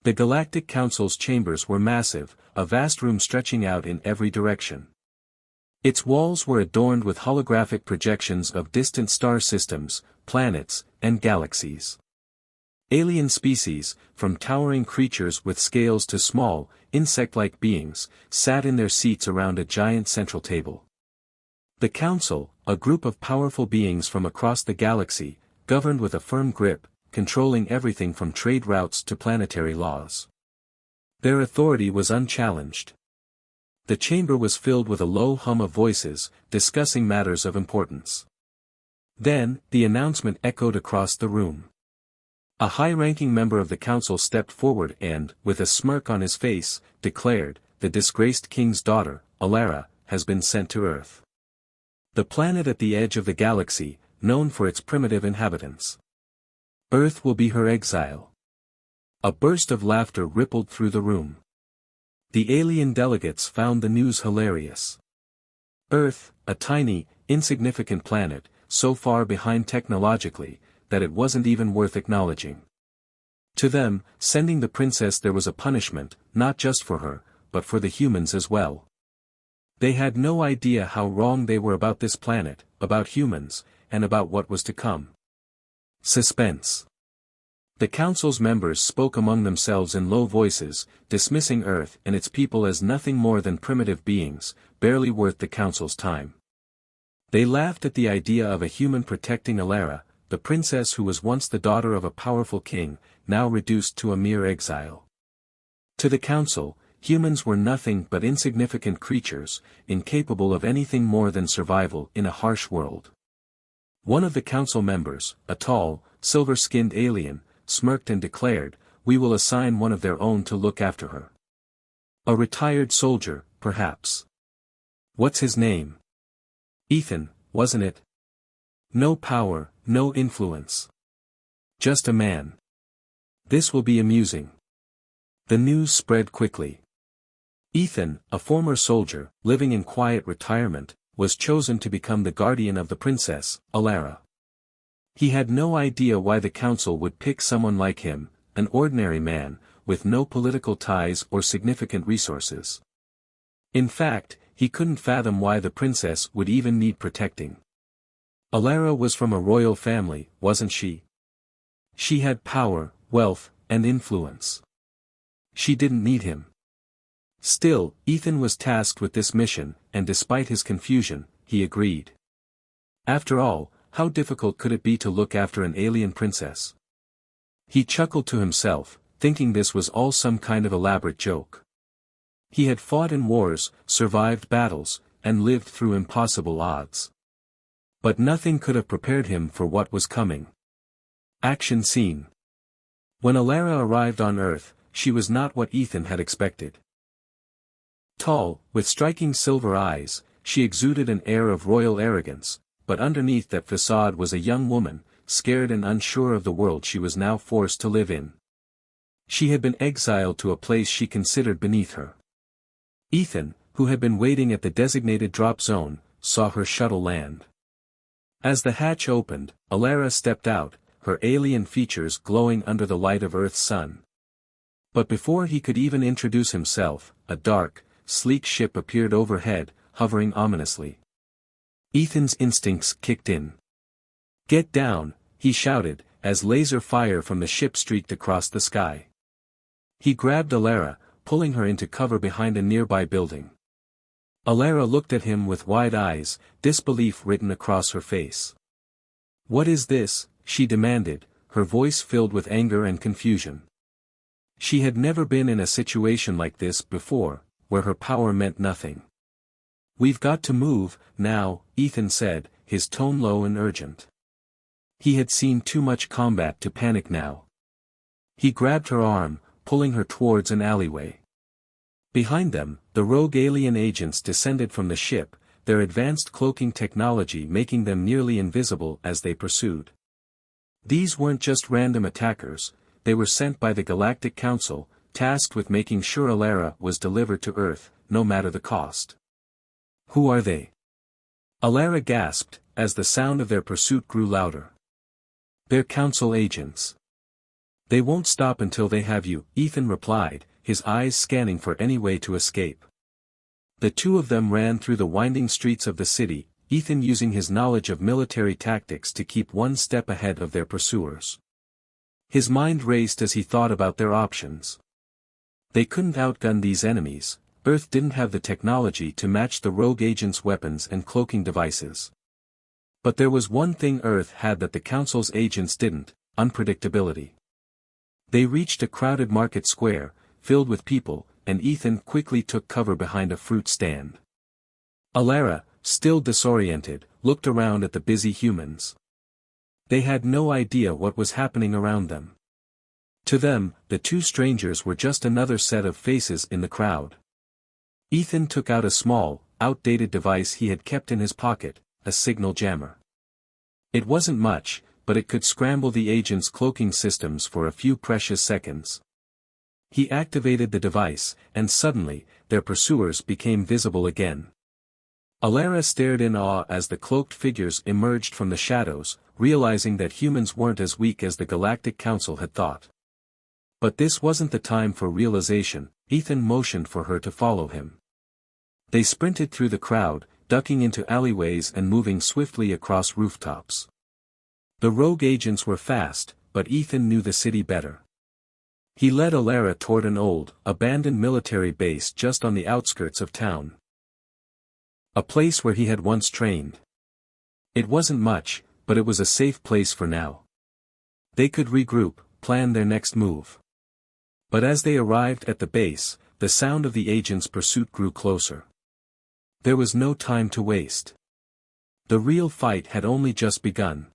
The Galactic Council's chambers were massive, a vast room stretching out in every direction. Its walls were adorned with holographic projections of distant star systems, planets, and galaxies. Alien species, from towering creatures with scales to small, insect-like beings, sat in their seats around a giant central table. The Council, a group of powerful beings from across the galaxy, governed with a firm grip, controlling everything from trade routes to planetary laws. Their authority was unchallenged. The chamber was filled with a low hum of voices, discussing matters of importance. Then, the announcement echoed across the room. A high-ranking member of the council stepped forward and, with a smirk on his face, declared, "The disgraced king's daughter, Alara, has been sent to Earth. The planet at the edge of the galaxy, known for its primitive inhabitants. Earth will be her exile." A burst of laughter rippled through the room. The alien delegates found the news hilarious. Earth, a tiny, insignificant planet, so far behind technologically, that it wasn't even worth acknowledging. To them, sending the princess there was a punishment, not just for her, but for the humans as well. They had no idea how wrong they were about this planet, about humans, and about what was to come. Suspense. The council's members spoke among themselves in low voices, dismissing Earth and its people as nothing more than primitive beings, barely worth the council's time. They laughed at the idea of a human protecting Alara, the princess who was once the daughter of a powerful king, now reduced to a mere exile. To the council, humans were nothing but insignificant creatures, incapable of anything more than survival in a harsh world. One of the council members, a tall, silver-skinned alien, smirked and declared, "We will assign one of their own to look after her. A retired soldier, perhaps. What's his name? Ethan, wasn't it? No power, no influence. Just a man. This will be amusing." The news spread quickly. Ethan, a former soldier, living in quiet retirement, was chosen to become the guardian of the princess, Alara. He had no idea why the council would pick someone like him, an ordinary man, with no political ties or significant resources. In fact, he couldn't fathom why the princess would even need protecting. Alara was from a royal family, wasn't she? She had power, wealth, and influence. She didn't need him. Still, Ethan was tasked with this mission, and despite his confusion, he agreed. After all, how difficult could it be to look after an alien princess? He chuckled to himself, thinking this was all some kind of elaborate joke. He had fought in wars, survived battles, and lived through impossible odds. But nothing could have prepared him for what was coming. Action scene. When Alara arrived on Earth, she was not what Ethan had expected. Tall, with striking silver eyes, she exuded an air of royal arrogance, but underneath that facade was a young woman, scared and unsure of the world she was now forced to live in. She had been exiled to a place she considered beneath her. Ethan, who had been waiting at the designated drop zone, saw her shuttle land. As the hatch opened, Alara stepped out, her alien features glowing under the light of Earth's sun. But before he could even introduce himself, a dark, sleek ship appeared overhead, hovering ominously. Ethan's instincts kicked in. "Get down," he shouted, as laser fire from the ship streaked across the sky. He grabbed Alara, pulling her into cover behind a nearby building. Alara looked at him with wide eyes, disbelief written across her face. "What is this?" she demanded, her voice filled with anger and confusion. She had never been in a situation like this before, where her power meant nothing. "We've got to move, now," Ethan said, his tone low and urgent. He had seen too much combat to panic now. He grabbed her arm, pulling her towards an alleyway. Behind them, the rogue alien agents descended from the ship, their advanced cloaking technology making them nearly invisible as they pursued. These weren't just random attackers, they were sent by the Galactic Council, tasked with making sure Alara was delivered to Earth, no matter the cost. "Who are they?" Alara gasped, as the sound of their pursuit grew louder. "They're Council agents. They won't stop until they have you, Ethan replied, his eyes scanning for any way to escape. The two of them ran through the winding streets of the city, Ethan using his knowledge of military tactics to keep one step ahead of their pursuers. His mind raced as he thought about their options. They couldn't outgun these enemies. Earth didn't have the technology to match the rogue agents' weapons and cloaking devices. But there was one thing Earth had that the Council's agents didn't: unpredictability. They reached a crowded market square, filled with people, and Ethan quickly took cover behind a fruit stand. Alara, still disoriented, looked around at the busy humans. They had no idea what was happening around them. To them, the two strangers were just another set of faces in the crowd. Ethan took out a small, outdated device he had kept in his pocket, a signal jammer. It wasn't much, but it could scramble the agents' cloaking systems for a few precious seconds. He activated the device, and suddenly, their pursuers became visible again. Alara stared in awe as the cloaked figures emerged from the shadows, realizing that humans weren't as weak as the Galactic Council had thought. But this wasn't the time for realization. Ethan motioned for her to follow him. They sprinted through the crowd, ducking into alleyways and moving swiftly across rooftops. The rogue agents were fast, but Ethan knew the city better. He led Alara toward an old, abandoned military base just on the outskirts of town. A place where he had once trained. It wasn't much, but it was a safe place for now. They could regroup, plan their next move. But as they arrived at the base, the sound of the agents' pursuit grew closer. There was no time to waste. The real fight had only just begun.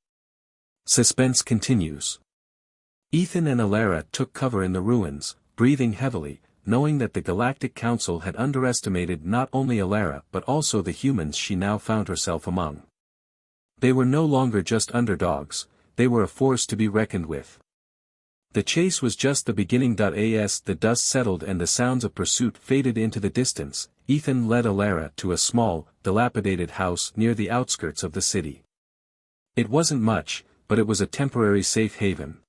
Suspense continues. Ethan and Alara took cover in the ruins, breathing heavily, knowing that the Galactic Council had underestimated not only Alara but also the humans she now found herself among. They were no longer just underdogs, they were a force to be reckoned with. The chase was just the beginning. As the dust settled and the sounds of pursuit faded into the distance, Ethan led Alara to a small, dilapidated house near the outskirts of the city. It wasn't much, but it was a temporary safe haven.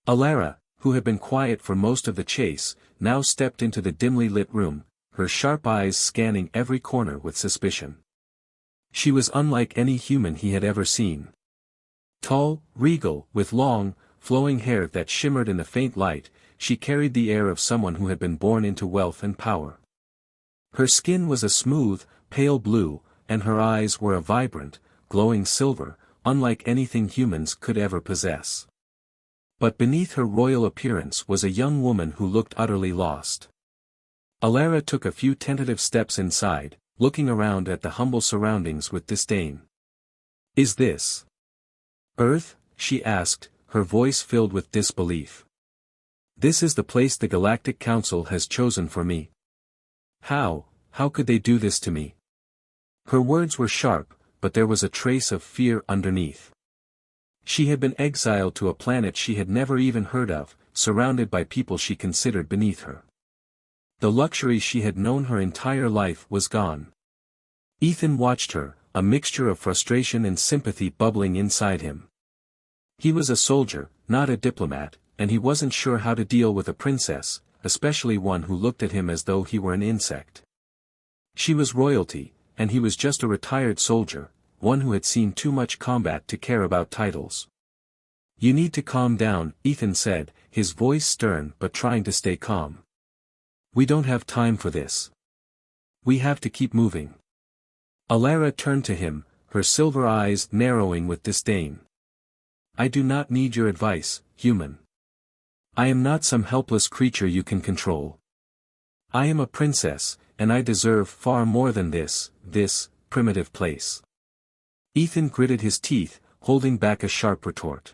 Alara, who had been quiet for most of the chase, now stepped into the dimly lit room, her sharp eyes scanning every corner with suspicion. She was unlike any human he had ever seen. Tall, regal, with long, flowing hair that shimmered in the faint light, she carried the air of someone who had been born into wealth and power. Her skin was a smooth, pale blue, and her eyes were a vibrant, glowing silver, unlike anything humans could ever possess. But beneath her royal appearance was a young woman who looked utterly lost. Alara took a few tentative steps inside, looking around at the humble surroundings with disdain. "Is this Earth?" she asked, her voice filled with disbelief. "This is the place the Galactic Council has chosen for me. How could they do this to me?" Her words were sharp, but there was a trace of fear underneath. She had been exiled to a planet she had never even heard of, surrounded by people she considered beneath her. The luxury she had known her entire life was gone. Ethan watched her, a mixture of frustration and sympathy bubbling inside him. He was a soldier, not a diplomat, and he wasn't sure how to deal with a princess, especially one who looked at him as though he were an insect. She was royalty, and he was just a retired soldier, one who had seen too much combat to care about titles. "You need to calm down," Ethan said, his voice stern but trying to stay calm. "We don't have time for this. We have to keep moving." Alara turned to him, her silver eyes narrowing with disdain. "I do not need your advice, human. I am not some helpless creature you can control. I am a princess, and I deserve far more than this primitive place." Ethan gritted his teeth, holding back a sharp retort.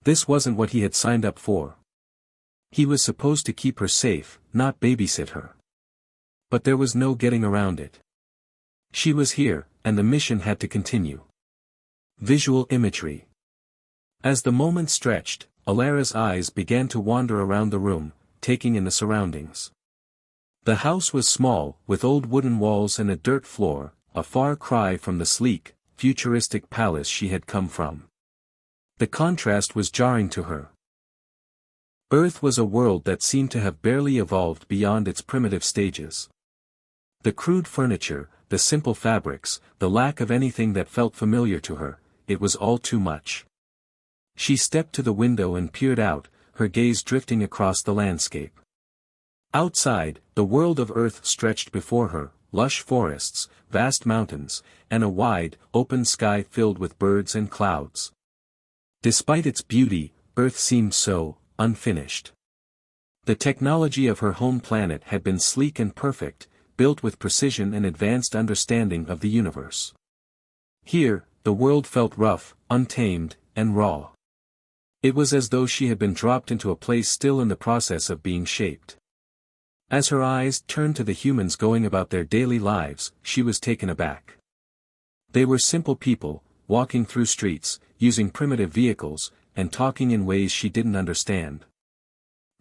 This wasn't what he had signed up for. He was supposed to keep her safe, not babysit her. But there was no getting around it. She was here, and the mission had to continue. Visual imagery. As the moment stretched, Alara's eyes began to wander around the room, taking in the surroundings. The house was small, with old wooden walls and a dirt floor, a far cry from the sleek, futuristic palace she had come from. The contrast was jarring to her. Earth was a world that seemed to have barely evolved beyond its primitive stages. The crude furniture, the simple fabrics, the lack of anything that felt familiar to her, it was all too much. She stepped to the window and peered out, her gaze drifting across the landscape. Outside, the world of Earth stretched before her, lush forests, vast mountains, and a wide, open sky filled with birds and clouds. Despite its beauty, Earth seemed so unfinished. The technology of her home planet had been sleek and perfect, built with precision and advanced understanding of the universe. Here, the world felt rough, untamed, and raw. It was as though she had been dropped into a place still in the process of being shaped. As her eyes turned to the humans going about their daily lives, she was taken aback. They were simple people, walking through streets, using primitive vehicles, and talking in ways she didn't understand.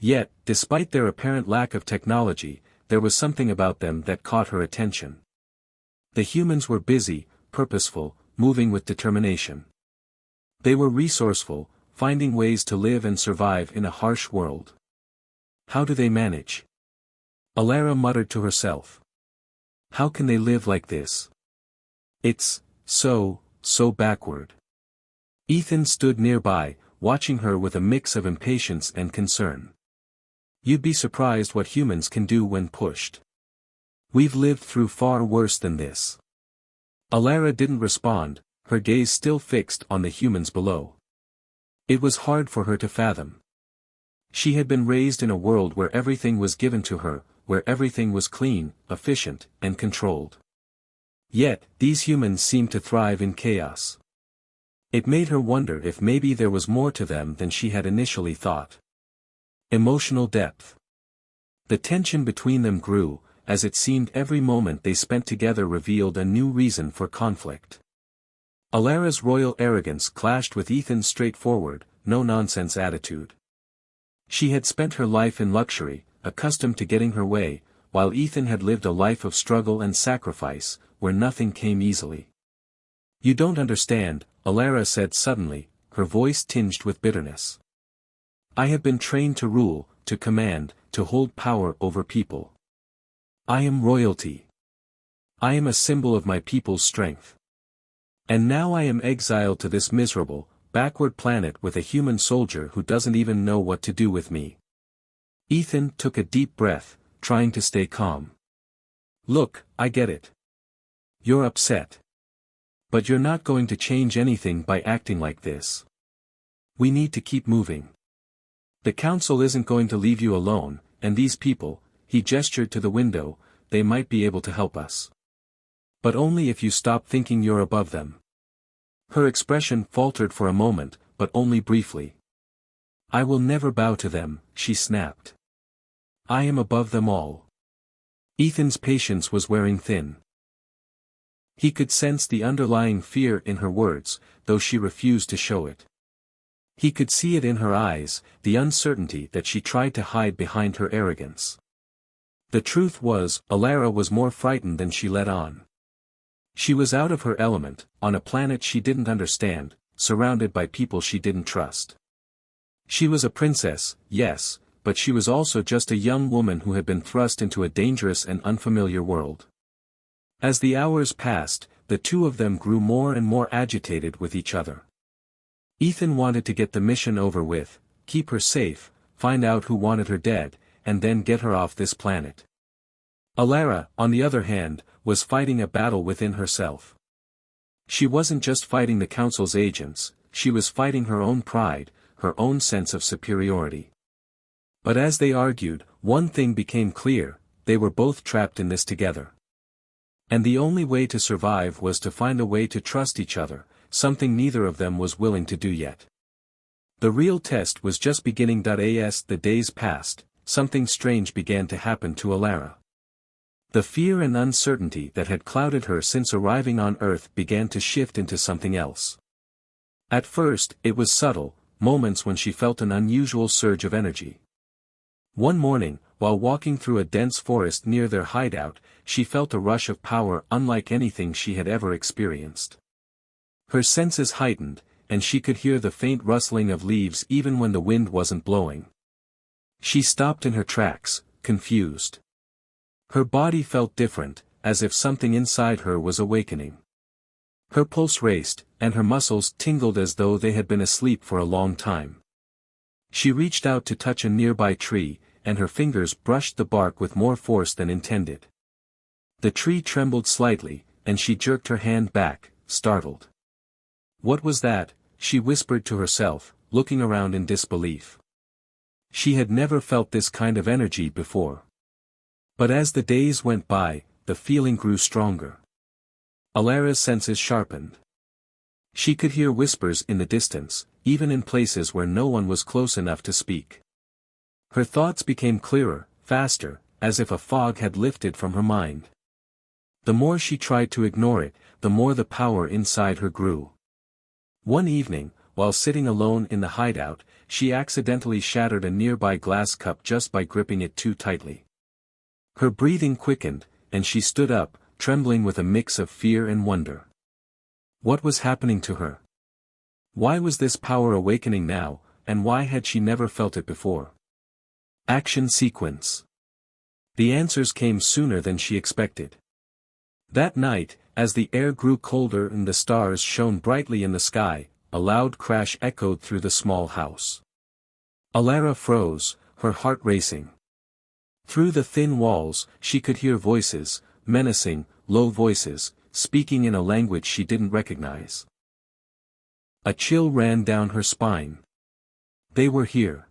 Yet, despite their apparent lack of technology, there was something about them that caught her attention. The humans were busy, purposeful, moving with determination. They were resourceful, finding ways to live and survive in a harsh world. How do they manage? Alara muttered to herself. How can they live like this? It's so backward. Ethan stood nearby, watching her with a mix of impatience and concern. You'd be surprised what humans can do when pushed. We've lived through far worse than this. Alara didn't respond, her gaze still fixed on the humans below. It was hard for her to fathom. She had been raised in a world where everything was given to her, where everything was clean, efficient, and controlled. Yet, these humans seemed to thrive in chaos. It made her wonder if maybe there was more to them than she had initially thought. Emotional depth. The tension between them grew, as it seemed every moment they spent together revealed a new reason for conflict. Alara's royal arrogance clashed with Ethan's straightforward, no-nonsense attitude. She had spent her life in luxury, accustomed to getting her way, while Ethan had lived a life of struggle and sacrifice, where nothing came easily. You don't understand, Alara said suddenly, her voice tinged with bitterness. I have been trained to rule, to command, to hold power over people. I am royalty. I am a symbol of my people's strength. And now I am exiled to this miserable, backward planet with a human soldier who doesn't even know what to do with me. Ethan took a deep breath, trying to stay calm. Look, I get it. You're upset. But you're not going to change anything by acting like this. We need to keep moving. The council isn't going to leave you alone, and these people, he gestured to the window, they might be able to help us. But only if you stop thinking you're above them. Her expression faltered for a moment, but only briefly. I will never bow to them, she snapped. I am above them all. Ethan's patience was wearing thin. He could sense the underlying fear in her words, though she refused to show it. He could see it in her eyes, the uncertainty that she tried to hide behind her arrogance. The truth was, Alara was more frightened than she let on. She was out of her element, on a planet she didn't understand, surrounded by people she didn't trust. She was a princess, yes, but she was also just a young woman who had been thrust into a dangerous and unfamiliar world. As the hours passed, the two of them grew more and more agitated with each other. Ethan wanted to get the mission over with, keep her safe, find out who wanted her dead, and then get her off this planet. Alara, on the other hand, was fighting a battle within herself. She wasn't just fighting the council's agents, she was fighting her own pride, her own sense of superiority. But as they argued, one thing became clear, they were both trapped in this together. And the only way to survive was to find a way to trust each other, something neither of them was willing to do yet. The real test was just beginning. As the days passed, something strange began to happen to Alara. The fear and uncertainty that had clouded her since arriving on Earth began to shift into something else. At first, it was subtle, moments when she felt an unusual surge of energy. One morning, while walking through a dense forest near their hideout, she felt a rush of power unlike anything she had ever experienced. Her senses heightened, and she could hear the faint rustling of leaves even when the wind wasn't blowing. She stopped in her tracks, confused. Her body felt different, as if something inside her was awakening. Her pulse raced, and her muscles tingled as though they had been asleep for a long time. She reached out to touch a nearby tree, and her fingers brushed the bark with more force than intended. The tree trembled slightly, and she jerked her hand back, startled. What was that? She whispered to herself, looking around in disbelief. She had never felt this kind of energy before. But as the days went by, the feeling grew stronger. Alara's senses sharpened. She could hear whispers in the distance, even in places where no one was close enough to speak. Her thoughts became clearer, faster, as if a fog had lifted from her mind. The more she tried to ignore it, the more the power inside her grew. One evening, while sitting alone in the hideout, she accidentally shattered a nearby glass cup just by gripping it too tightly. Her breathing quickened, and she stood up, trembling with a mix of fear and wonder. What was happening to her? Why was this power awakening now, and why had she never felt it before? Action sequence. The answers came sooner than she expected. That night, as the air grew colder and the stars shone brightly in the sky, a loud crash echoed through the small house. Alara froze, her heart racing. Through the thin walls, she could hear voices, menacing, low voices, speaking in a language she didn't recognize. A chill ran down her spine. They were here.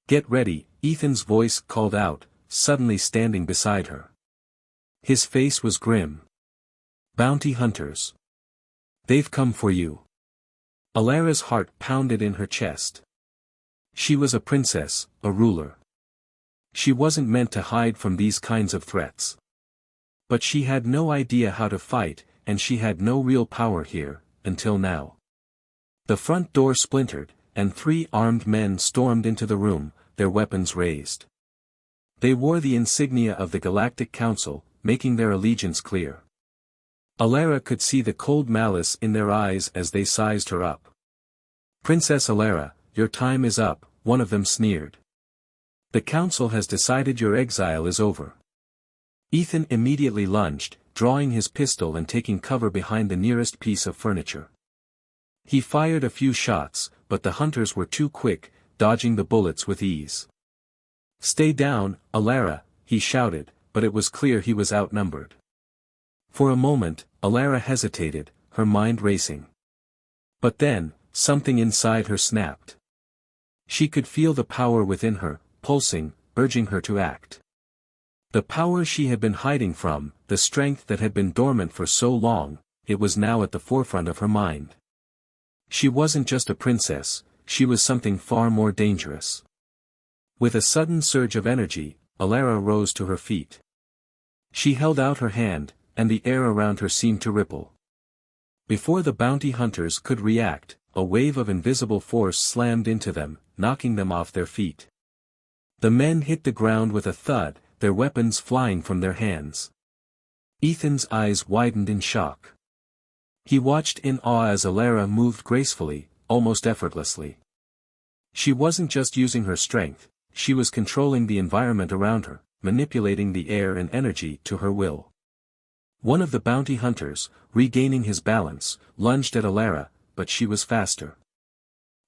Get ready, Ethan's voice called out, suddenly standing beside her. His face was grim. Bounty hunters. They've come for you. Alara's heart pounded in her chest. She was a princess, a ruler. She wasn't meant to hide from these kinds of threats. But she had no idea how to fight, and she had no real power here, until now. The front door splintered, and 3 armed men stormed into the room, their weapons raised. They wore the insignia of the Galactic Council, making their allegiance clear. Alara could see the cold malice in their eyes as they sized her up. Princess Alara, your time is up, one of them sneered. The council has decided your exile is over. Ethan immediately lunged, drawing his pistol and taking cover behind the nearest piece of furniture. He fired a few shots, but the hunters were too quick, dodging the bullets with ease. Stay down, Alara, he shouted, but it was clear he was outnumbered. For a moment, Alara hesitated, her mind racing. But then, something inside her snapped. She could feel the power within her, pulsing, urging her to act. The power she had been hiding from, the strength that had been dormant for so long, it was now at the forefront of her mind. She wasn't just a princess, she was something far more dangerous. With a sudden surge of energy, Alara rose to her feet. She held out her hand, and the air around her seemed to ripple. Before the bounty hunters could react, a wave of invisible force slammed into them, knocking them off their feet. The men hit the ground with a thud, their weapons flying from their hands. Ethan's eyes widened in shock. He watched in awe as Alara moved gracefully, almost effortlessly. She wasn't just using her strength, she was controlling the environment around her, manipulating the air and energy to her will. One of the bounty hunters, regaining his balance, lunged at Alara, but she was faster.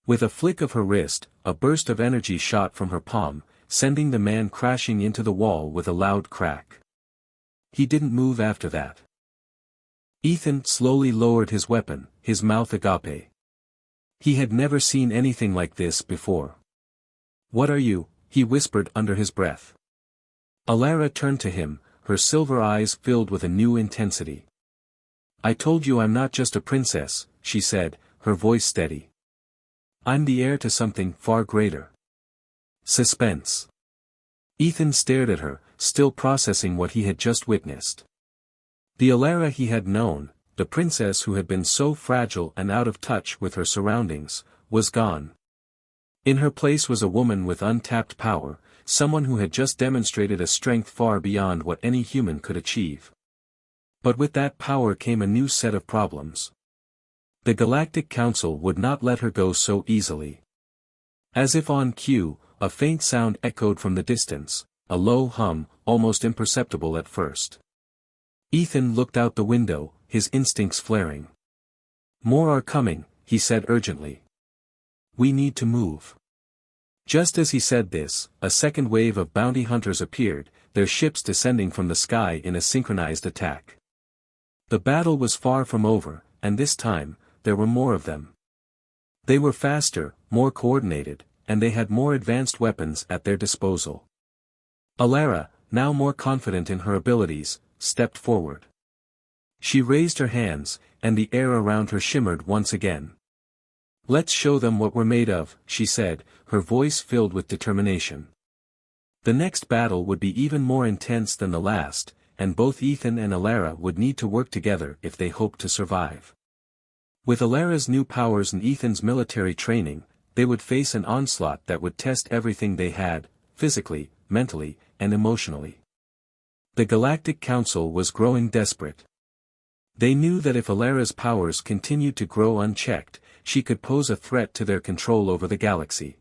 With a flick of her wrist, a burst of energy shot from her palm, sending the man crashing into the wall with a loud crack. He didn't move after that. Ethan slowly lowered his weapon, his mouth agape. He had never seen anything like this before. What are you? He whispered under his breath. Alara turned to him, her silver eyes filled with a new intensity. I told you I'm not just a princess, she said, her voice steady. I'm the heir to something far greater. Suspense. Ethan stared at her, still processing what he had just witnessed. The Alara he had known, the princess who had been so fragile and out of touch with her surroundings, was gone. In her place was a woman with untapped power, someone who had just demonstrated a strength far beyond what any human could achieve. But with that power came a new set of problems. The Galactic Council would not let her go so easily. As if on cue, a faint sound echoed from the distance, a low hum, almost imperceptible at first. Ethan looked out the window, his instincts flaring. "More are coming," he said urgently. "We need to move." Just as he said this, a second wave of bounty hunters appeared, their ships descending from the sky in a synchronized attack. The battle was far from over, and this time, there were more of them. They were faster, more coordinated, and they had more advanced weapons at their disposal. Alara, now more confident in her abilities, stepped forward. She raised her hands, and the air around her shimmered once again. "Let's show them what we're made of," she said, her voice filled with determination. The next battle would be even more intense than the last, and both Ethan and Alara would need to work together if they hoped to survive. With Alara's new powers and Ethan's military training, they would face an onslaught that would test everything they had, physically, mentally, and emotionally. The Galactic Council was growing desperate. They knew that if Alara's powers continued to grow unchecked, she could pose a threat to their control over the galaxy.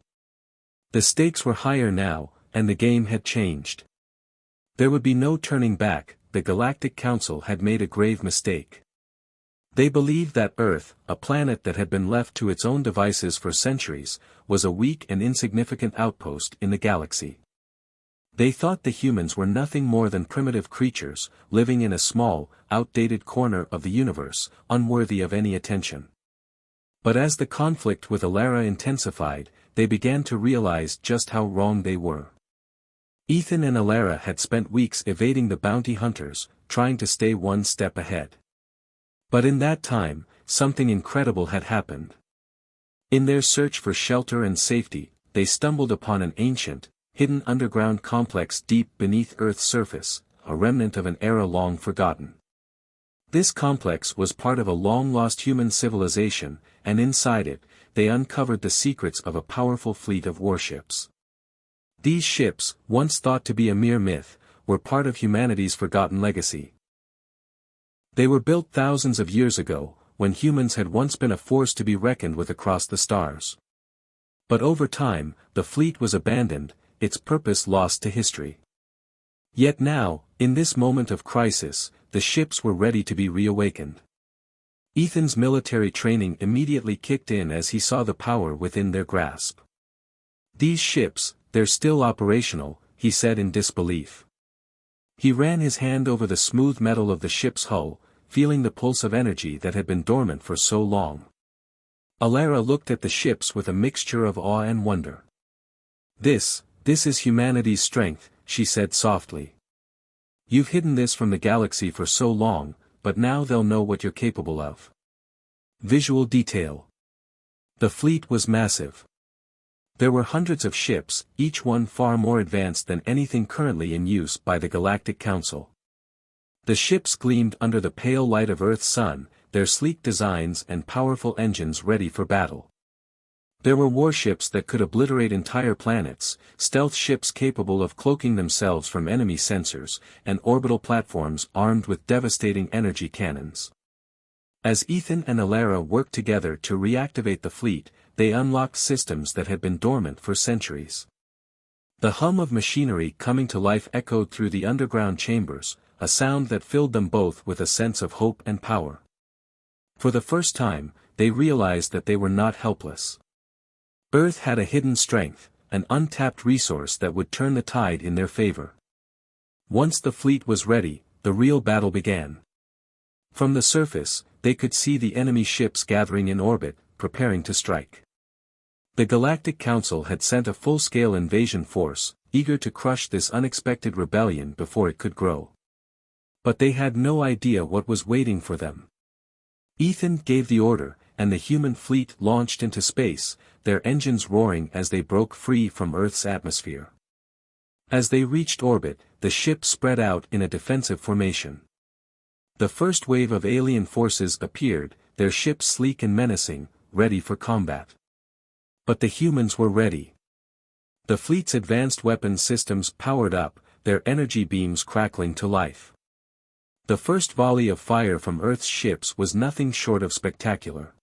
The stakes were higher now, and the game had changed. There would be no turning back. The Galactic Council had made a grave mistake. They believed that Earth, a planet that had been left to its own devices for centuries, was a weak and insignificant outpost in the galaxy. They thought the humans were nothing more than primitive creatures, living in a small, outdated corner of the universe, unworthy of any attention. But as the conflict with Alara intensified, they began to realize just how wrong they were. Ethan and Alara had spent weeks evading the bounty hunters, trying to stay one step ahead. But in that time, something incredible had happened. In their search for shelter and safety, they stumbled upon an ancient, hidden underground complex deep beneath Earth's surface, a remnant of an era long forgotten. This complex was part of a long-lost human civilization, and inside it, they uncovered the secrets of a powerful fleet of warships. These ships, once thought to be a mere myth, were part of humanity's forgotten legacy. They were built thousands of years ago, when humans had once been a force to be reckoned with across the stars. But over time, the fleet was abandoned, its purpose lost to history. Yet now, in this moment of crisis, the ships were ready to be reawakened. Ethan's military training immediately kicked in as he saw the power within their grasp. "These ships, they're still operational," he said in disbelief. He ran his hand over the smooth metal of the ship's hull, feeling the pulse of energy that had been dormant for so long. Alara looked at the ships with a mixture of awe and wonder. This is humanity's strength," she said softly. "You've hidden this from the galaxy for so long, but now they'll know what you're capable of." Visual detail. The fleet was massive. There were hundreds of ships, each one far more advanced than anything currently in use by the Galactic Council. The ships gleamed under the pale light of Earth's sun, their sleek designs and powerful engines ready for battle. There were warships that could obliterate entire planets, stealth ships capable of cloaking themselves from enemy sensors, and orbital platforms armed with devastating energy cannons. As Ethan and Alara worked together to reactivate the fleet, they unlocked systems that had been dormant for centuries. The hum of machinery coming to life echoed through the underground chambers, a sound that filled them both with a sense of hope and power. For the first time, they realized that they were not helpless. Earth had a hidden strength, an untapped resource that would turn the tide in their favor. Once the fleet was ready, the real battle began. From the surface, they could see the enemy ships gathering in orbit, preparing to strike. The Galactic Council had sent a full-scale invasion force, eager to crush this unexpected rebellion before it could grow. But they had no idea what was waiting for them. Ethan gave the order, and the human fleet launched into space, their engines roaring as they broke free from Earth's atmosphere. As they reached orbit, the ship spread out in a defensive formation. The first wave of alien forces appeared, their ships sleek and menacing, ready for combat. But the humans were ready. The fleet's advanced weapon systems powered up, their energy beams crackling to life. The first volley of fire from Earth's ships was nothing short of spectacular.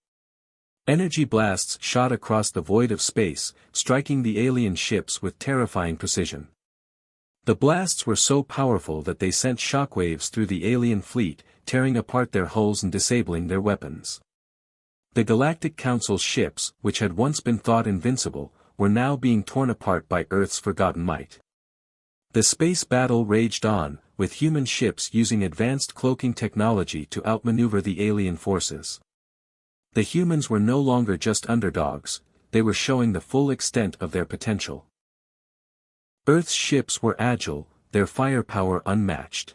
Energy blasts shot across the void of space, striking the alien ships with terrifying precision. The blasts were so powerful that they sent shockwaves through the alien fleet, tearing apart their hulls and disabling their weapons. The Galactic Council's ships, which had once been thought invincible, were now being torn apart by Earth's forgotten might. The space battle raged on, with human ships using advanced cloaking technology to outmaneuver the alien forces. The humans were no longer just underdogs, they were showing the full extent of their potential. Earth's ships were agile, their firepower unmatched.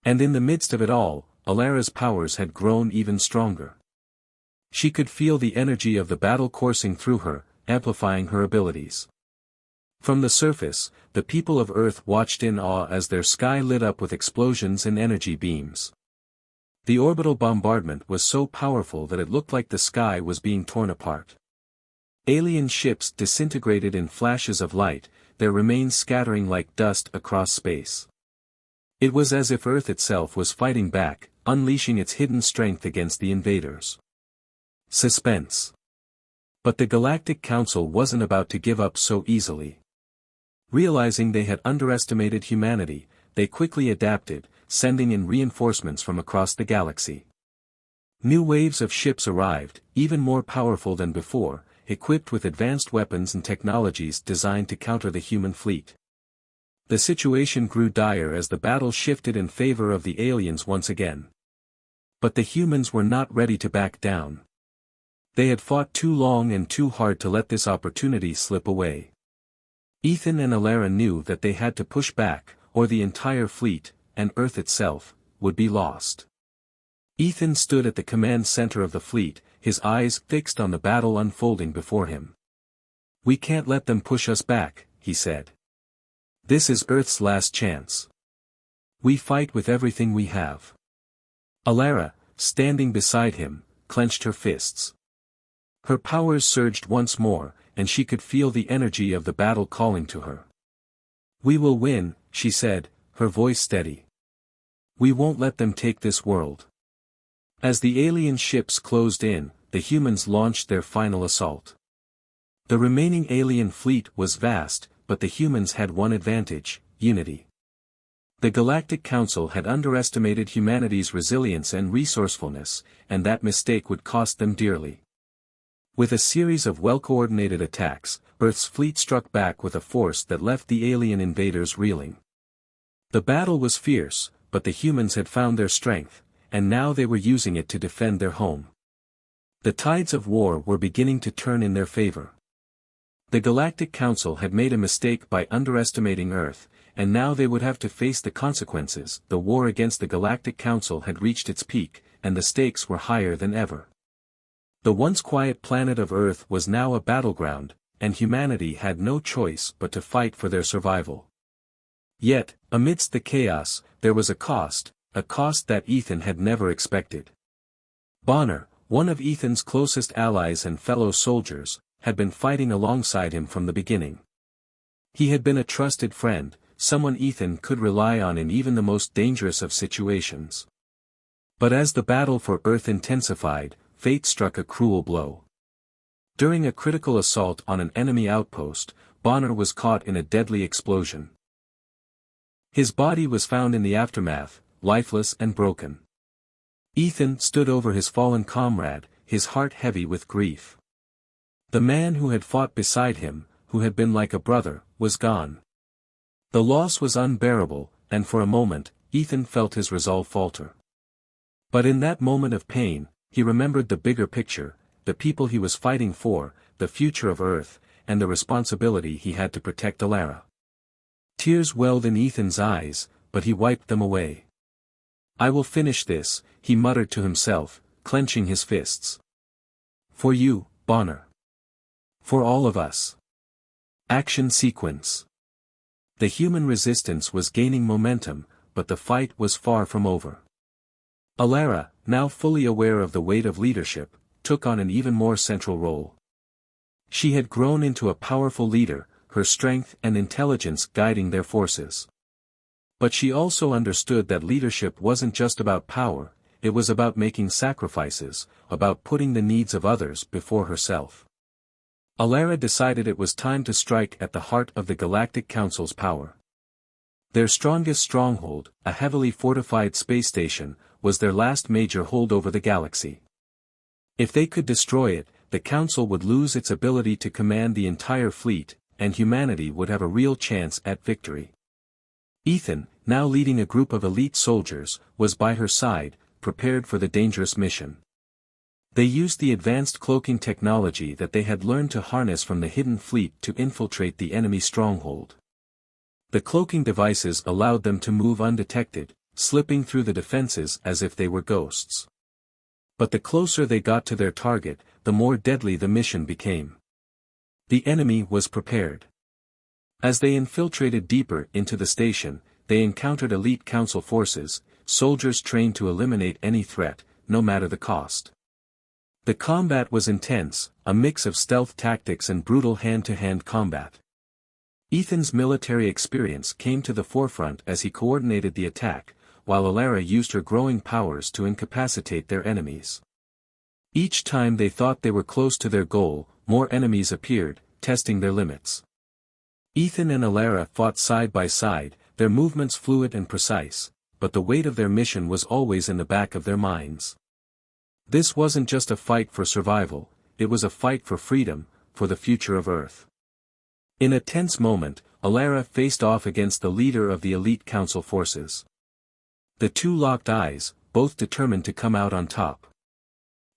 And in the midst of it all, Alara's powers had grown even stronger. She could feel the energy of the battle coursing through her, amplifying her abilities. From the surface, the people of Earth watched in awe as their sky lit up with explosions and energy beams. The orbital bombardment was so powerful that it looked like the sky was being torn apart. Alien ships disintegrated in flashes of light, their remains scattering like dust across space. It was as if Earth itself was fighting back, unleashing its hidden strength against the invaders. Suspense. But the Galactic Council wasn't about to give up so easily. Realizing they had underestimated humanity, they quickly adapted, sending in reinforcements from across the galaxy. New waves of ships arrived, even more powerful than before, equipped with advanced weapons and technologies designed to counter the human fleet. The situation grew dire as the battle shifted in favor of the aliens once again. But the humans were not ready to back down. They had fought too long and too hard to let this opportunity slip away. Ethan and Alara knew that they had to push back, or the entire fleet, and Earth itself, would be lost. Ethan stood at the command center of the fleet, his eyes fixed on the battle unfolding before him. "We can't let them push us back," he said. "This is Earth's last chance. We fight with everything we have." Alara, standing beside him, clenched her fists. Her powers surged once more, and she could feel the energy of the battle calling to her. "We will win," she said, her voice steady. "We won't let them take this world." As the alien ships closed in, the humans launched their final assault. The remaining alien fleet was vast, but the humans had one advantage: unity. The Galactic Council had underestimated humanity's resilience and resourcefulness, and that mistake would cost them dearly. With a series of well-coordinated attacks, Earth's fleet struck back with a force that left the alien invaders reeling. The battle was fierce, but the humans had found their strength, and now they were using it to defend their home. The tides of war were beginning to turn in their favor. The Galactic Council had made a mistake by underestimating Earth, and now they would have to face the consequences. The war against the Galactic Council had reached its peak, and the stakes were higher than ever. The once quiet planet of Earth was now a battleground, and humanity had no choice but to fight for their survival. Yet, amidst the chaos, there was a cost that Ethan had never expected. Bonner, one of Ethan's closest allies and fellow soldiers, had been fighting alongside him from the beginning. He had been a trusted friend, someone Ethan could rely on in even the most dangerous of situations. But as the battle for Earth intensified, fate struck a cruel blow. During a critical assault on an enemy outpost, Bonner was caught in a deadly explosion. His body was found in the aftermath, lifeless and broken. Ethan stood over his fallen comrade, his heart heavy with grief. The man who had fought beside him, who had been like a brother, was gone. The loss was unbearable, and for a moment, Ethan felt his resolve falter. But in that moment of pain, he remembered the bigger picture, the people he was fighting for, the future of Earth, and the responsibility he had to protect Alara. Tears welled in Ethan's eyes, but he wiped them away. "I will finish this," he muttered to himself, clenching his fists. "For you, Bonner. For all of us." Action sequence. The human resistance was gaining momentum, but the fight was far from over. Alara, now fully aware of the weight of leadership, took on an even more central role. She had grown into a powerful leader, her strength and intelligence guiding their forces. But she also understood that leadership wasn't just about power, it was about making sacrifices, about putting the needs of others before herself. Alara decided it was time to strike at the heart of the Galactic Council's power. Their strongest stronghold, a heavily fortified space station, was their last major hold over the galaxy. If they could destroy it, the Council would lose its ability to command the entire fleet, and humanity would have a real chance at victory. Ethan, now leading a group of elite soldiers, was by her side, prepared for the dangerous mission. They used the advanced cloaking technology that they had learned to harness from the hidden fleet to infiltrate the enemy stronghold. The cloaking devices allowed them to move undetected, slipping through the defenses as if they were ghosts. But the closer they got to their target, the more deadly the mission became. The enemy was prepared. As they infiltrated deeper into the station, they encountered elite Council forces, soldiers trained to eliminate any threat, no matter the cost. The combat was intense, a mix of stealth tactics and brutal hand-to-hand combat. Ethan's military experience came to the forefront as he coordinated the attack, while Alara used her growing powers to incapacitate their enemies. Each time they thought they were close to their goal, more enemies appeared, testing their limits. Ethan and Alara fought side by side, their movements fluid and precise, but the weight of their mission was always in the back of their minds. This wasn't just a fight for survival, it was a fight for freedom, for the future of Earth. In a tense moment, Alara faced off against the leader of the elite Council forces. The two locked eyes, both determined to come out on top.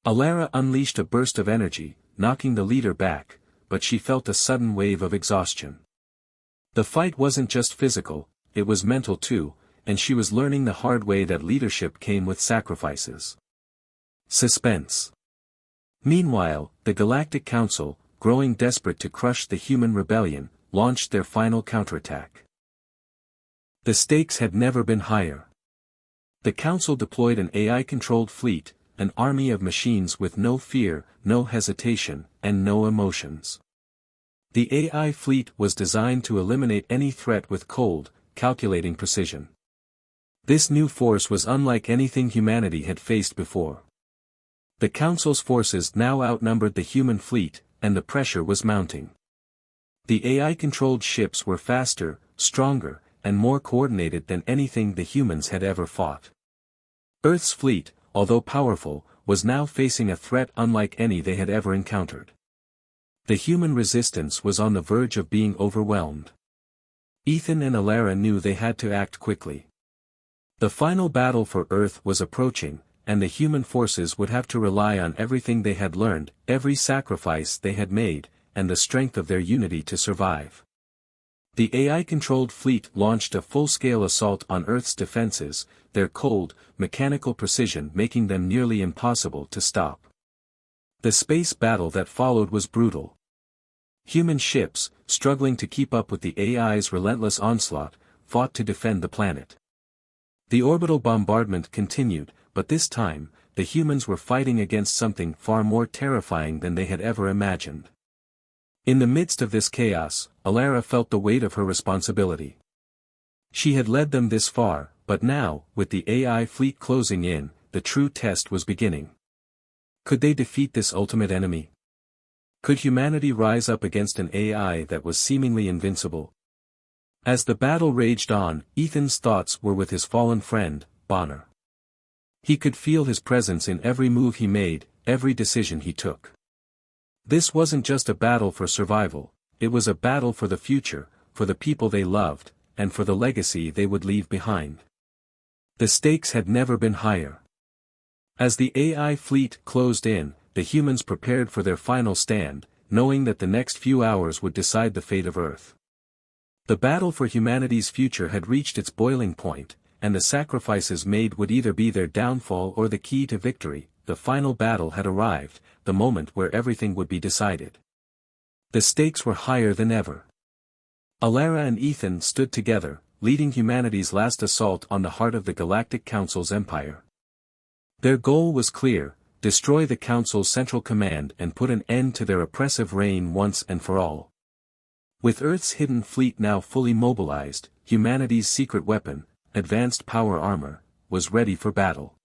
Alara unleashed a burst of energy, knocking the leader back, but she felt a sudden wave of exhaustion. The fight wasn't just physical, it was mental too, and she was learning the hard way that leadership came with sacrifices. Suspense. Meanwhile, the Galactic Council, growing desperate to crush the human rebellion, launched their final counterattack. The stakes had never been higher. The Council deployed an AI-controlled fleet, an army of machines with no fear, no hesitation, and no emotions. The AI fleet was designed to eliminate any threat with cold, calculating precision. This new force was unlike anything humanity had faced before. The Council's forces now outnumbered the human fleet, and the pressure was mounting. The AI-controlled ships were faster, stronger, and more coordinated than anything the humans had ever fought. Earth's fleet, although powerful, was now facing a threat unlike any they had ever encountered. The human resistance was on the verge of being overwhelmed. Ethan and Alara knew they had to act quickly. The final battle for Earth was approaching, and the human forces would have to rely on everything they had learned, every sacrifice they had made, and the strength of their unity to survive. The AI-controlled fleet launched a full-scale assault on Earth's defenses, their cold, mechanical precision making them nearly impossible to stop. The space battle that followed was brutal. Human ships, struggling to keep up with the AI's relentless onslaught, fought to defend the planet. The orbital bombardment continued, but this time, the humans were fighting against something far more terrifying than they had ever imagined. In the midst of this chaos, Alara felt the weight of her responsibility. She had led them this far, but now, with the AI fleet closing in, the true test was beginning. Could they defeat this ultimate enemy? Could humanity rise up against an AI that was seemingly invincible? As the battle raged on, Ethan's thoughts were with his fallen friend, Bonner. He could feel his presence in every move he made, every decision he took. This wasn't just a battle for survival, it was a battle for the future, for the people they loved, and for the legacy they would leave behind. The stakes had never been higher. As the AI fleet closed in, the humans prepared for their final stand, knowing that the next few hours would decide the fate of Earth. The battle for humanity's future had reached its boiling point, and the sacrifices made would either be their downfall or the key to victory. The final battle had arrived, the moment where everything would be decided. The stakes were higher than ever. Alara and Ethan stood together, leading humanity's last assault on the heart of the Galactic Council's empire. Their goal was clear: destroy the Council's central command and put an end to their oppressive reign once and for all. With Earth's hidden fleet now fully mobilized, humanity's secret weapon, advanced power armor, was ready for battle.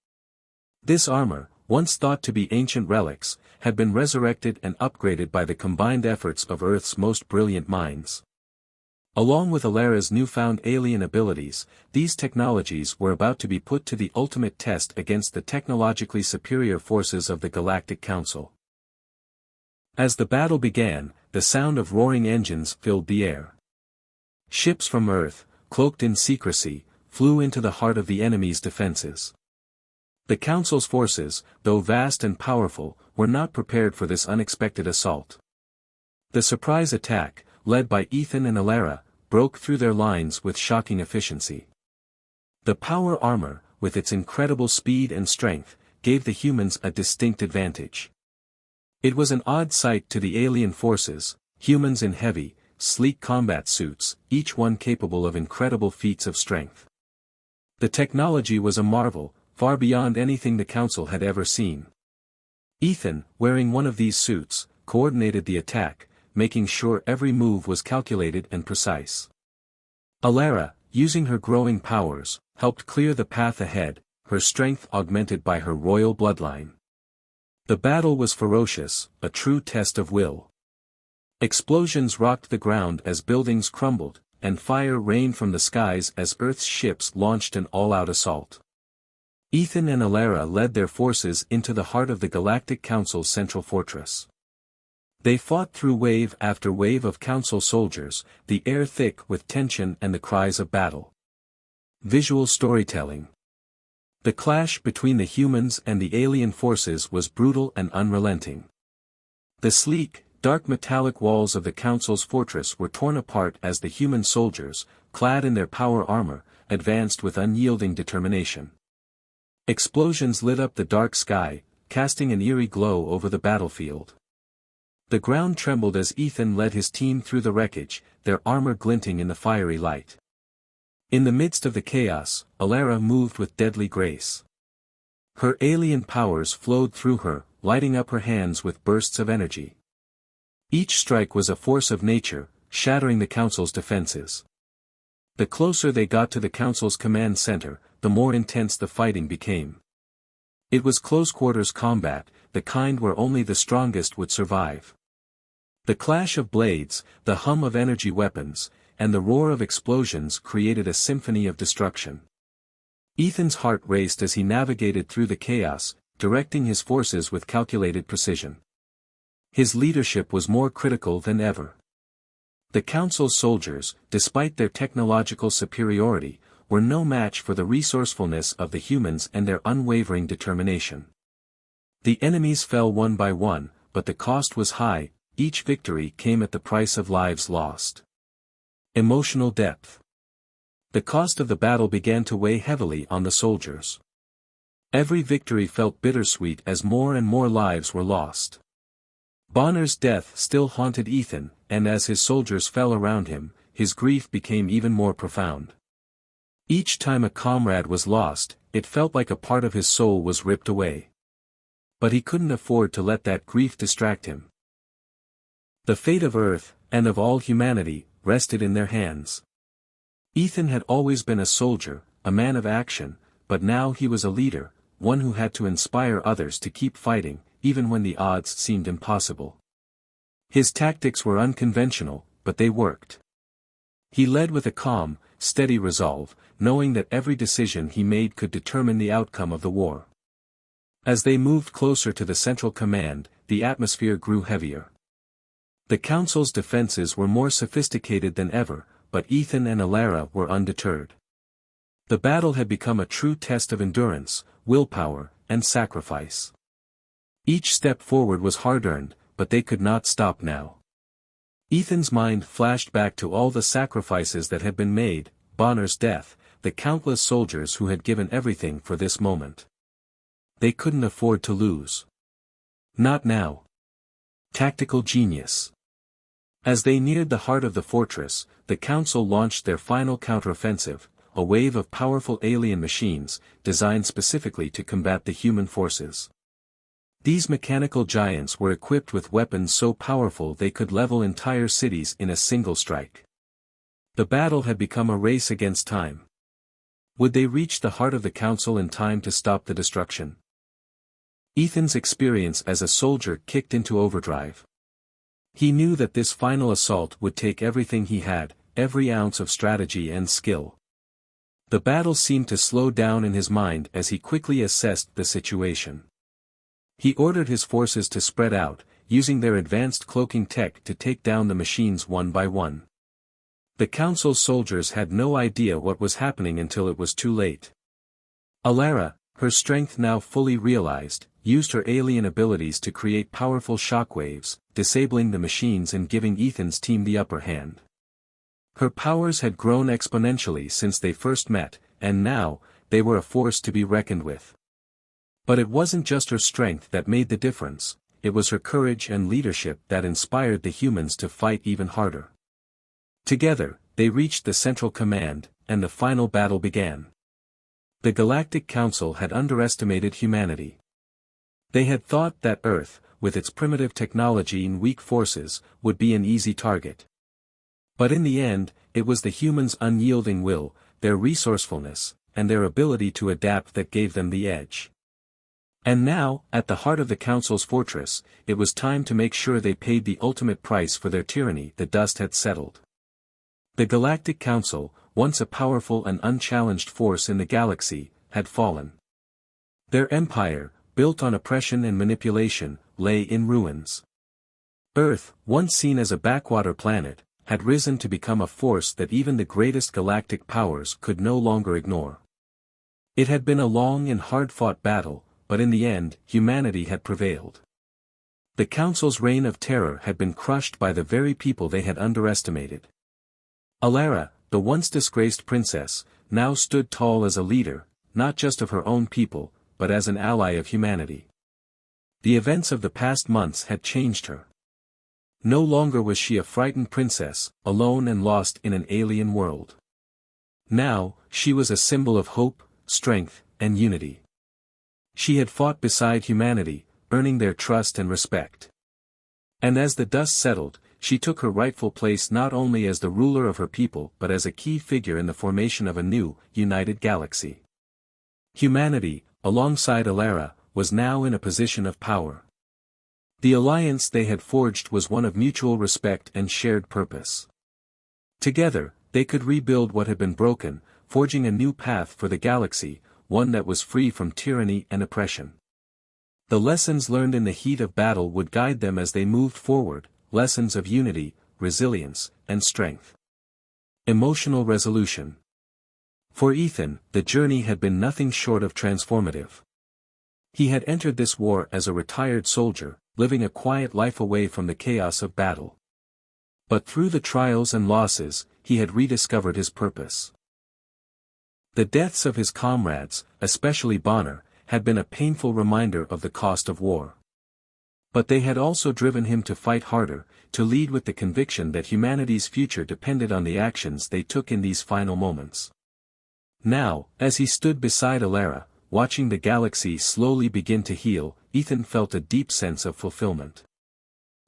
This armor, once thought to be ancient relics, had been resurrected and upgraded by the combined efforts of Earth's most brilliant minds. Along with Alara's newfound alien abilities, these technologies were about to be put to the ultimate test against the technologically superior forces of the Galactic Council. As the battle began, the sound of roaring engines filled the air. Ships from Earth, cloaked in secrecy, flew into the heart of the enemy's defenses. The Council's forces, though vast and powerful, were not prepared for this unexpected assault. The surprise attack, led by Ethan and Alara, broke through their lines with shocking efficiency. The power armor, with its incredible speed and strength, gave the humans a distinct advantage. It was an odd sight to the alien forces, humans in heavy, sleek combat suits, each one capable of incredible feats of strength. The technology was a marvel, far beyond anything the Council had ever seen. Ethan, wearing one of these suits, coordinated the attack, making sure every move was calculated and precise. Alara, using her growing powers, helped clear the path ahead, her strength augmented by her royal bloodline. The battle was ferocious, a true test of will. Explosions rocked the ground as buildings crumbled, and fire rained from the skies as Earth's ships launched an all-out assault. Ethan and Alara led their forces into the heart of the Galactic Council's central fortress. They fought through wave after wave of Council soldiers, the air thick with tension and the cries of battle. Visual storytelling. The clash between the humans and the alien forces was brutal and unrelenting. The sleek, dark metallic walls of the Council's fortress were torn apart as the human soldiers, clad in their power armor, advanced with unyielding determination. Explosions lit up the dark sky, casting an eerie glow over the battlefield. The ground trembled as Ethan led his team through the wreckage, their armor glinting in the fiery light. In the midst of the chaos, Alara moved with deadly grace. Her alien powers flowed through her, lighting up her hands with bursts of energy. Each strike was a force of nature, shattering the Council's defenses. The closer they got to the Council's command center, the more intense the fighting became. It was close-quarters combat, the kind where only the strongest would survive. The clash of blades, the hum of energy weapons, and the roar of explosions created a symphony of destruction. Ethan's heart raced as he navigated through the chaos, directing his forces with calculated precision. His leadership was more critical than ever. The Council's soldiers, despite their technological superiority, were no match for the resourcefulness of the humans and their unwavering determination. The enemies fell one by one, but the cost was high, each victory came at the price of lives lost. Emotional depth. The cost of the battle began to weigh heavily on the soldiers. Every victory felt bittersweet as more and more lives were lost. Bonner's death still haunted Ethan, and as his soldiers fell around him, his grief became even more profound. Each time a comrade was lost, it felt like a part of his soul was ripped away. But he couldn't afford to let that grief distract him. The fate of Earth, and of all humanity, rested in their hands. Ethan had always been a soldier, a man of action, but now he was a leader, one who had to inspire others to keep fighting, even when the odds seemed impossible. His tactics were unconventional, but they worked. He led with a calm, steady resolve, knowing that every decision he made could determine the outcome of the war. As they moved closer to the central command, the atmosphere grew heavier. The Council's defenses were more sophisticated than ever, but Ethan and Alara were undeterred. The battle had become a true test of endurance, willpower, and sacrifice. Each step forward was hard-earned, but they could not stop now. Ethan's mind flashed back to all the sacrifices that had been made, Bonner's death, the countless soldiers who had given everything for this moment. They couldn't afford to lose. Not now. Tactical genius. As they neared the heart of the fortress, the Council launched their final counteroffensive, a wave of powerful alien machines, designed specifically to combat the human forces. These mechanical giants were equipped with weapons so powerful they could level entire cities in a single strike. The battle had become a race against time. Would they reach the heart of the Council in time to stop the destruction? Ethan's experience as a soldier kicked into overdrive. He knew that this final assault would take everything he had, every ounce of strategy and skill. The battle seemed to slow down in his mind as he quickly assessed the situation. He ordered his forces to spread out, using their advanced cloaking tech to take down the machines one by one. The Council's soldiers had no idea what was happening until it was too late. Alara, her strength now fully realized, used her alien abilities to create powerful shockwaves, disabling the machines and giving Ethan's team the upper hand. Her powers had grown exponentially since they first met, and now, they were a force to be reckoned with. But it wasn't just her strength that made the difference, it was her courage and leadership that inspired the humans to fight even harder. Together, they reached the Central Command, and the final battle began. The Galactic Council had underestimated humanity. They had thought that Earth, with its primitive technology and weak forces, would be an easy target. But in the end, it was the humans' unyielding will, their resourcefulness, and their ability to adapt that gave them the edge. And now, at the heart of the Council's fortress, it was time to make sure they paid the ultimate price for their tyranny. The dust had settled. The Galactic Council, once a powerful and unchallenged force in the galaxy, had fallen. Their empire, built on oppression and manipulation, lay in ruins. Earth, once seen as a backwater planet, had risen to become a force that even the greatest galactic powers could no longer ignore. It had been a long and hard-fought battle, but in the end, humanity had prevailed. The Council's reign of terror had been crushed by the very people they had underestimated. Alara, the once disgraced princess, now stood tall as a leader, not just of her own people, but as an ally of humanity. The events of the past months had changed her. No longer was she a frightened princess, alone and lost in an alien world. Now, she was a symbol of hope, strength, and unity. She had fought beside humanity, earning their trust and respect. And as the dust settled, she took her rightful place not only as the ruler of her people but as a key figure in the formation of a new, united galaxy. Humanity, alongside Alara, was now in a position of power. The alliance they had forged was one of mutual respect and shared purpose. Together, they could rebuild what had been broken, forging a new path for the galaxy, one that was free from tyranny and oppression. The lessons learned in the heat of battle would guide them as they moved forward, lessons of unity, resilience, and strength. Emotional resolution. For Ethan, the journey had been nothing short of transformative. He had entered this war as a retired soldier, living a quiet life away from the chaos of battle. But through the trials and losses, he had rediscovered his purpose. The deaths of his comrades, especially Bonner, had been a painful reminder of the cost of war. But they had also driven him to fight harder, to lead with the conviction that humanity's future depended on the actions they took in these final moments. Now, as he stood beside Alara, watching the galaxy slowly begin to heal, Ethan felt a deep sense of fulfillment.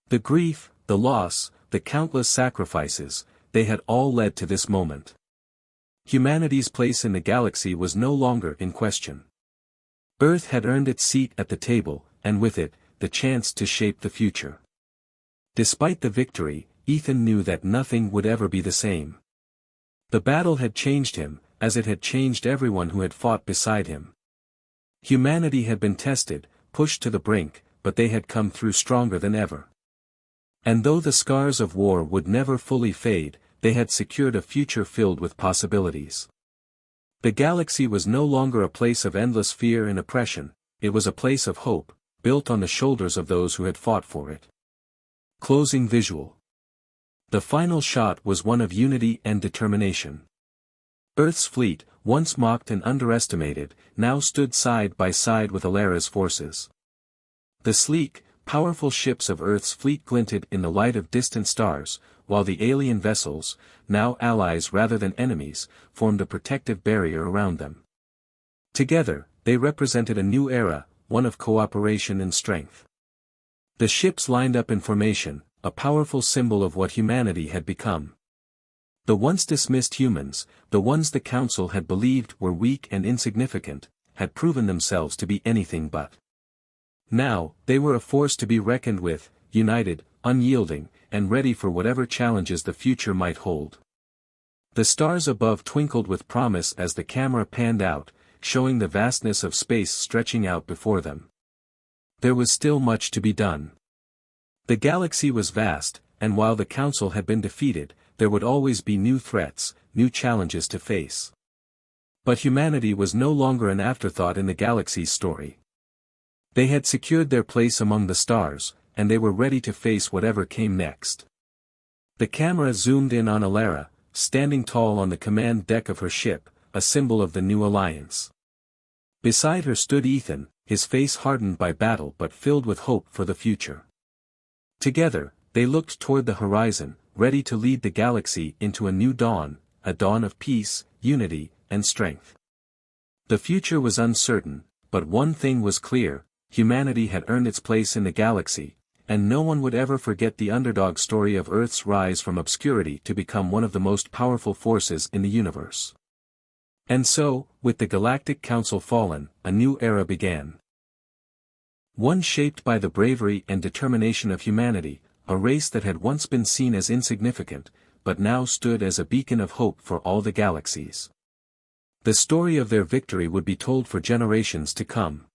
The grief, the loss, the countless sacrifices, they had all led to this moment. Humanity's place in the galaxy was no longer in question. Earth had earned its seat at the table, and with it, the chance to shape the future. Despite the victory, Ethan knew that nothing would ever be the same. The battle had changed him, as it had changed everyone who had fought beside him. Humanity had been tested, pushed to the brink, but they had come through stronger than ever. And though the scars of war would never fully fade, they had secured a future filled with possibilities. The galaxy was no longer a place of endless fear and oppression, it was a place of hope, built on the shoulders of those who had fought for it. Closing visual. The final shot was one of unity and determination. Earth's fleet, once mocked and underestimated, now stood side by side with Alara's forces. The sleek, powerful ships of Earth's fleet glinted in the light of distant stars, while the alien vessels, now allies rather than enemies, formed a protective barrier around them. Together, they represented a new era, one of cooperation and strength. The ships lined up in formation, a powerful symbol of what humanity had become. The once dismissed humans, the ones the Council had believed were weak and insignificant, had proven themselves to be anything but. Now, they were a force to be reckoned with, united, unyielding, and ready for whatever challenges the future might hold. The stars above twinkled with promise as the camera panned out, showing the vastness of space stretching out before them. There was still much to be done. The galaxy was vast, and while the Council had been defeated, there would always be new threats, new challenges to face. But humanity was no longer an afterthought in the galaxy's story. They had secured their place among the stars, and they were ready to face whatever came next. The camera zoomed in on Alara, standing tall on the command deck of her ship, a symbol of the new alliance. Beside her stood Ethan, his face hardened by battle but filled with hope for the future. Together, they looked toward the horizon, ready to lead the galaxy into a new dawn, a dawn of peace, unity, and strength. The future was uncertain, but one thing was clear: humanity had earned its place in the galaxy, and no one would ever forget the underdog story of Earth's rise from obscurity to become one of the most powerful forces in the universe. And so, with the Galactic Council fallen, a new era began. One shaped by the bravery and determination of humanity, a race that had once been seen as insignificant, but now stood as a beacon of hope for all the galaxies. The story of their victory would be told for generations to come.